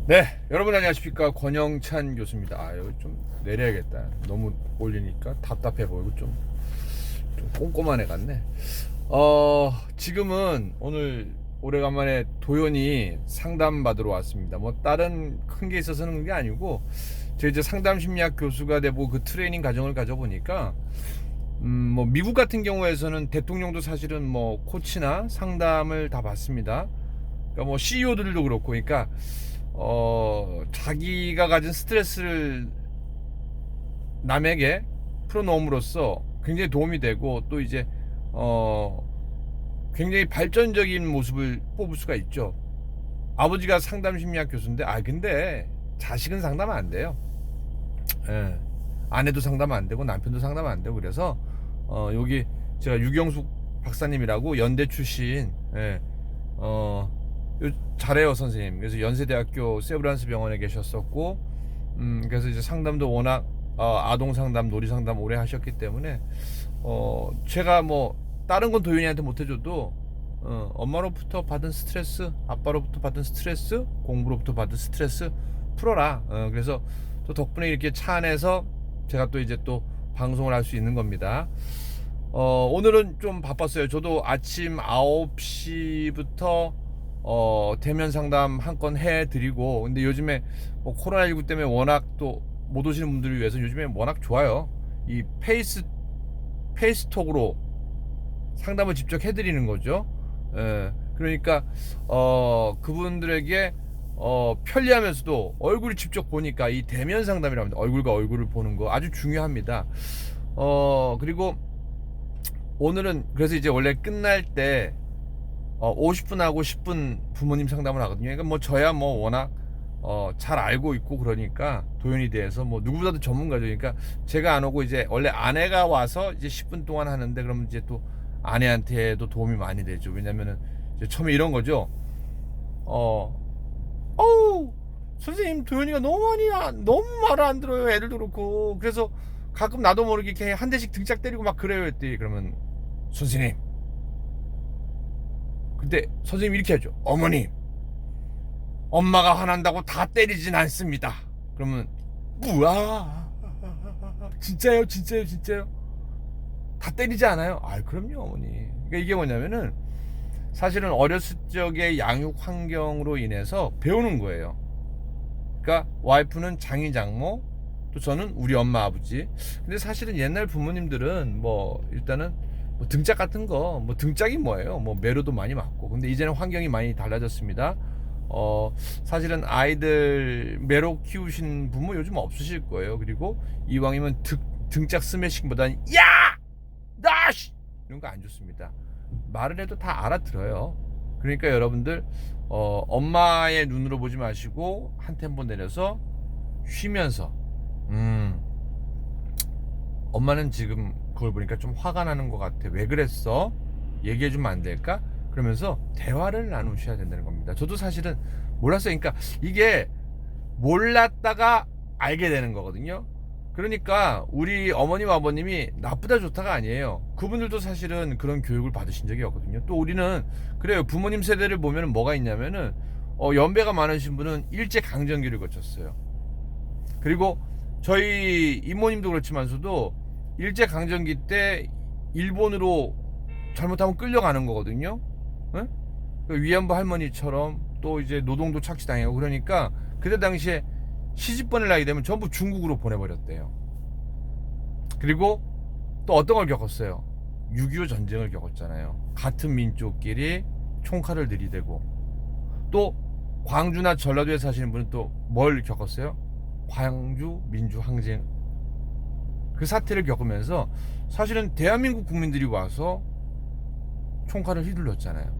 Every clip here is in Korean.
네, 여러분 안녕하십니까. 권영찬 교수입니다. 여기 좀 내려야겠다. 너무 올리니까 답답해 보이고 좀 꼼꼼한 애 같네. 지금은 오늘 오래간만에 도연이 상담 받으러 왔습니다. 뭐 다른 큰 게 있어서는 그게 아니고 제가 이제 상담 심리학 교수가 되고 그 트레이닝 과정을 가져보니까 뭐 미국 같은 경우에서는 대통령도 사실은 뭐 코치나 상담을 다 받습니다. 그러니까 뭐 CEO들도 그렇고, 그러니까 자기가 가진 스트레스를 남에게 풀어놓음으로써 굉장히 도움이 되고, 또 이제 굉장히 발전적인 모습을 뽑을 수가 있죠. 아버지가 상담 심리학 교수인데, 근데 자식은 상담 안 돼요. 예. 아내도 상담 안 되고 남편도 상담 안 되고. 그래서 여기 제가 유경숙 박사님이라고 연대 출신, 예. 잘해요 선생님. 그래서 연세대학교 세브란스 병원에 계셨었고, 그래서 이제 상담도 워낙 아동 상담, 놀이 상담 오래 하셨기 때문에 제가 뭐 다른 건 도윤이한테 못 해줘도 엄마로부터 받은 스트레스, 아빠로부터 받은 스트레스, 공부로부터 받은 스트레스 풀어라. 그래서 또 덕분에 이렇게 차 안에서 제가 또 이제 또 방송을 할 수 있는 겁니다. 오늘은 좀 바빴어요. 저도 아침 9시부터 대면 상담 한 건 해드리고, 근데 요즘에 뭐 코로나19 때문에 워낙 또 못 오시는 분들을 위해서 요즘에 워낙 좋아요. 이 페이스톡으로 상담을 직접 해드리는 거죠. 그러니까 그분들에게 편리하면서도 얼굴을 직접 보니까, 이 대면 상담이라고 합니다. 얼굴과 얼굴을 보는 거 아주 중요합니다. 그리고 오늘은 그래서 이제 원래 끝날 때 50분 하고 10분 부모님 상담을 하거든요. 그러니까 뭐 저야 뭐 워낙 잘 알고 있고, 그러니까 도연에 대해서 뭐 누구보다도 전문가죠. 그러니까 제가 안 오고 이제 원래 아내가 와서 이제 10분 동안 하는데, 그러면 이제 또 아내한테도 도움이 많이 되죠. 왜냐면은 이제 처음에 이런 거죠. 어우 선생님, 도연이가 너무 말을 안 들어요. 애들도 그렇고. 그래서 가끔 나도 모르게 이렇게 한 대씩 등짝 때리고 막 그래요 했더니, 그러면 선생님, 근데 선생님이 이렇게 하죠. 어머님, 엄마가 화난다고 다 때리진 않습니다. 그러면 뭐야? 진짜요? 진짜요? 진짜요? 다 때리지 않아요? 그럼요 어머니. 그러니까 이게 뭐냐면은 사실은 어렸을 적의 양육 환경으로 인해서 배우는 거예요. 그러니까 와이프는 장인 장모, 또 저는 우리 엄마 아버지. 근데 사실은 옛날 부모님들은 뭐 일단은 뭐 등짝 같은 거, 뭐 등짝이 뭐예요? 뭐 매로도 많이 맞고. 근데 이제는 환경이 많이 달라졌습니다. 사실은 아이들 매로 키우신 부모 요즘 없으실 거예요. 그리고 이왕이면 등짝 스매싱보다는 야! 나시! 이런 거 안 좋습니다. 말을 해도 다 알아들어요. 그러니까 여러분들 엄마의 눈으로 보지 마시고 한 템포 내려서 쉬면서, 엄마는 지금 그걸 보니까 좀 화가 나는 것 같아. 왜 그랬어? 얘기해주면 안 될까? 그러면서 대화를 나누셔야 된다는 겁니다. 저도 사실은 몰랐어요. 그러니까 이게 몰랐다가 알게 되는 거거든요. 그러니까 우리 어머님 아버님이 나쁘다 좋다가 아니에요. 그분들도 사실은 그런 교육을 받으신 적이 없거든요. 또 우리는 그래요. 부모님 세대를 보면 뭐가 있냐면은 연배가 많으신 분은 일제 강점기를 거쳤어요. 그리고 저희 이모님도 그렇지만서도 일제 강점기 때 일본으로 잘못하면 끌려가는 거거든요. 예? 위안부 할머니처럼 또 이제 노동도 착취당하고. 그러니까 그때 당시에 시집보낼 나이 되면 전부 중국으로 보내버렸대요. 그리고 또 어떤 걸 겪었어요? 6.25 전쟁을 겪었잖아요. 같은 민족끼리 총칼을 들이대고. 또 광주나 전라도에 사시는 분은 또 뭘 겪었어요? 광주 민주항쟁. 그 사태를 겪으면서 사실은 대한민국 국민들이 와서 총칼을 휘둘렀잖아요.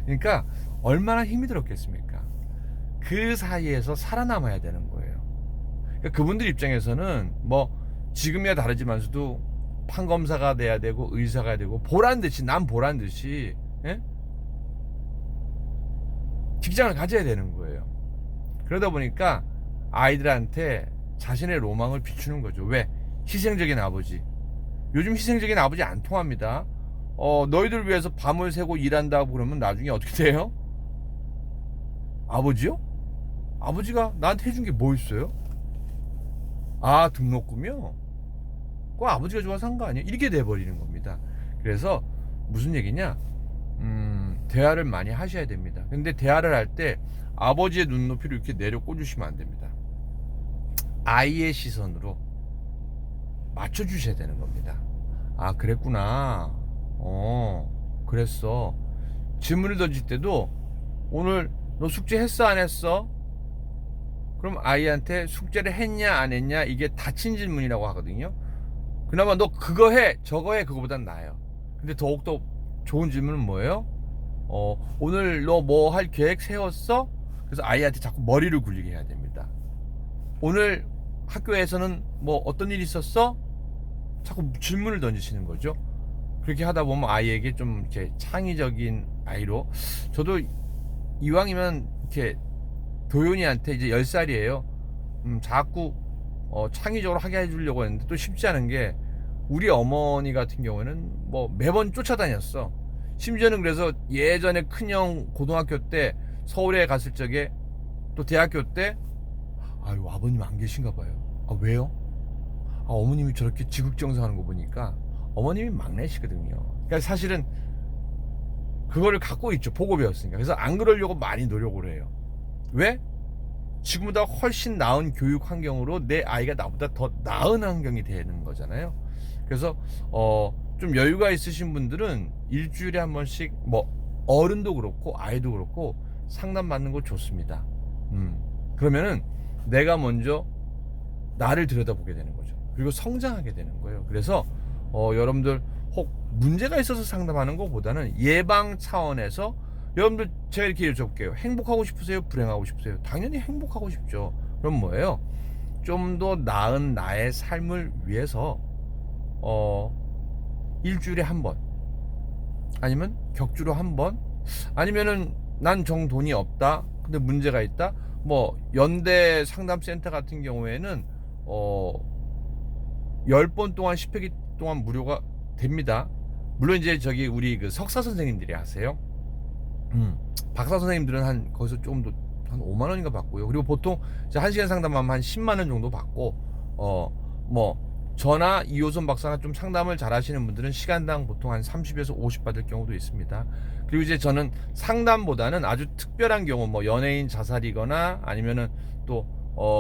그러니까 얼마나 힘이 들었겠습니까? 그 사이에서 살아남아야 되는 거예요. 그러니까 그분들 입장에서는 뭐 지금이야 다르지만서도 판검사가 돼야 되고 의사가 되고, 보란듯이 남 보란듯이, 예? 직장을 가져야 되는 거예요. 그러다 보니까 아이들한테 자신의 로망을 비추는 거죠. 왜? 희생적인 아버지. 요즘 희생적인 아버지 안 통합니다. 너희들 위해서 밤을 새고 일한다고 그러면 나중에 어떻게 돼요? 아버지요? 아버지가 나한테 해준 게 뭐 있어요? 아, 등록금이요? 그거 아버지가 좋아서 한 거 아니에요? 이렇게 돼버리는 겁니다. 그래서 무슨 얘기냐? 대화를 많이 하셔야 됩니다. 근데 대화를 할 때 아버지의 눈높이로 이렇게 내려 꽂으시면 안 됩니다. 아이의 시선으로 맞춰주셔야 되는 겁니다. 아, 그랬구나. 그랬어. 질문을 던질 때도 오늘 너 숙제 했어 안 했어? 그럼 아이한테 숙제를 했냐 안 했냐, 이게 닫힌 질문이라고 하거든요. 그나마 너 그거 해 저거 해 그거보단 나아요. 근데 더욱더 좋은 질문은 뭐예요? 오늘 너 뭐 할 계획 세웠어? 그래서 아이한테 자꾸 머리를 굴리게 해야 됩니다. 오늘 학교에서는 뭐 어떤 일 있었어? 자꾸 질문을 던지시는 거죠. 그렇게 하다 보면 아이에게 좀 이렇게 창의적인 아이로, 저도 이왕이면 이렇게 도윤이한테 이제 10살이에요. 자꾸 창의적으로 하게 해주려고 했는데 또 쉽지 않은 게, 우리 어머니 같은 경우에는 뭐 매번 쫓아다녔어. 심지어는 그래서 예전에 큰형 고등학교 때 서울에 갔을 적에, 또 대학교 때, 아유 아버님 안 계신가 봐요. 아 왜요? 아 어머님이 저렇게 지극정성하는 거 보니까 어머님이 막내시거든요. 그러니까 사실은 그거를 갖고 있죠. 보고 배웠으니까. 그래서 안 그러려고 많이 노력을 해요. 왜? 지금보다 훨씬 나은 교육 환경으로 내 아이가 나보다 더 나은 환경이 되는 거잖아요. 그래서 좀 여유가 있으신 분들은 일주일에 한 번씩, 뭐 어른도 그렇고 아이도 그렇고 상담 받는 거 좋습니다. 그러면은 내가 먼저 나를 들여다보게 되는 거죠. 그리고 성장하게 되는 거예요. 그래서 여러분들 혹 문제가 있어서 상담하는 것보다는 예방 차원에서, 여러분들 제가 이렇게 여쭤볼게요. 행복하고 싶으세요? 불행하고 싶으세요? 당연히 행복하고 싶죠. 그럼 뭐예요? 좀 더 나은 나의 삶을 위해서 일주일에 한 번, 아니면 격주로 한 번, 아니면은 난 정 돈이 없다, 근데 문제가 있다, 뭐 연대 상담센터 같은 경우에는 10번 동안 10회기 동안 무료가 됩니다. 물론 이제 저기 우리 그 석사 선생님들이 하세요. 박사 선생님들은 한 거기서 조금 더 한 5만 원인가 받고요. 그리고 보통 1시간 상담하면 한 10만 원 정도 받고, 뭐 저나 이호선 박사나 좀 상담을 잘 하시는 분들은 시간당 보통 한 30에서 50 받을 경우도 있습니다. 그리고 이제 저는 상담보다는 아주 특별한 경우, 뭐 연예인 자살이거나 아니면은 또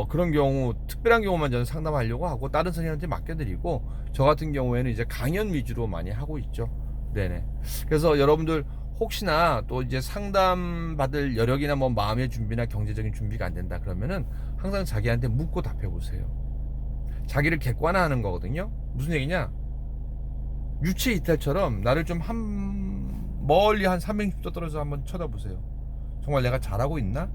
그런 경우, 특별한 경우만 저는 상담하려고 하고 다른 선생님한테 맡겨드리고, 저 같은 경우에는 이제 강연 위주로 많이 하고 있죠. 네네. 그래서 여러분들 혹시나 또 이제 상담 받을 여력이나 뭐 마음의 준비나 경제적인 준비가 안 된다 그러면은 항상 자기한테 묻고 답해 보세요. 자기를 객관화하는 거거든요. 무슨 얘기냐? 유체 이탈처럼 나를 좀 멀리 한 360도 떨어져 한번 쳐다보세요. 정말 내가 잘하고 있나?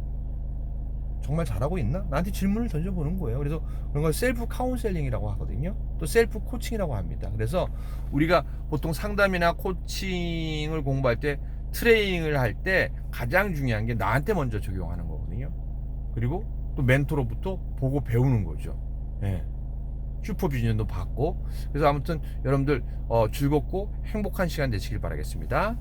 정말 잘하고 있나? 나한테 질문을 던져보는 거예요. 그래서 그런 걸 셀프 카운셀링이라고 하거든요. 또 셀프 코칭이라고 합니다. 그래서 우리가 보통 상담이나 코칭을 공부할 때, 트레이닝을 할 때 가장 중요한 게 나한테 먼저 적용하는 거거든요. 그리고 또 멘토로부터 보고 배우는 거죠. 예. 슈퍼비전도 받고. 그래서 아무튼 여러분들 즐겁고 행복한 시간 되시길 바라겠습니다.